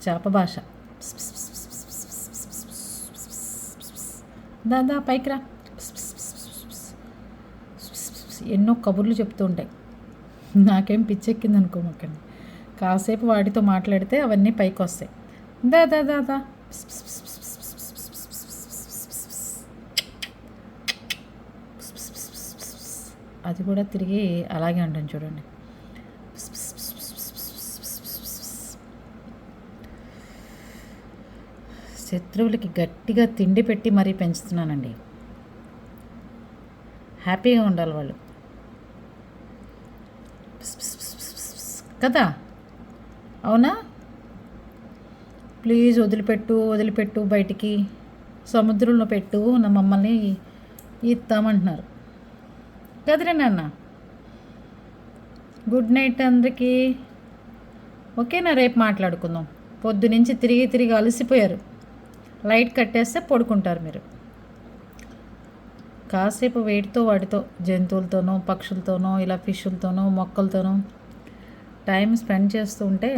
చేప భాష. దాదా పైకి రా. ఎన్నో కబుర్లు చెప్తూ ఉంటాయి. నాకేం పిచ్చెక్కింది అనుకోమక్కండి. కాసేపు వాటితో మాట్లాడితే అవన్నీ పైకి వస్తాయి. దాదా దాదా అది కూడా తిరిగి అలాగే ఉంటుంది చూడండి. శత్రువులకి గట్టిగా తిండి పెట్టి మరీ పెంచుతున్నానండి. హ్యాపీగా ఉండాలి వాళ్ళు కదా, అవునా? ప్లీజ్ వదిలిపెట్టు బయటికి, సముద్రంలో పెట్టు, నా మమ్మల్ని ఇస్తామంటున్నారు కదరే నాన్న. గుడ్ నైట్ అందరికీ. ఓకేనా? రేపు మాట్లాడుకుందాం. పొద్దునుంచి తిరిగి అలసిపోయారు. లైట్ కట్టేస్తే పడుకుంటారు మీరు. కాసేపు వాటితో జంతువులతోనో పక్షులతోనో ఇలా ఫిష్లతోనో మొక్కలతోనో టైం స్పెండ్ చేస్తూ ఉంటే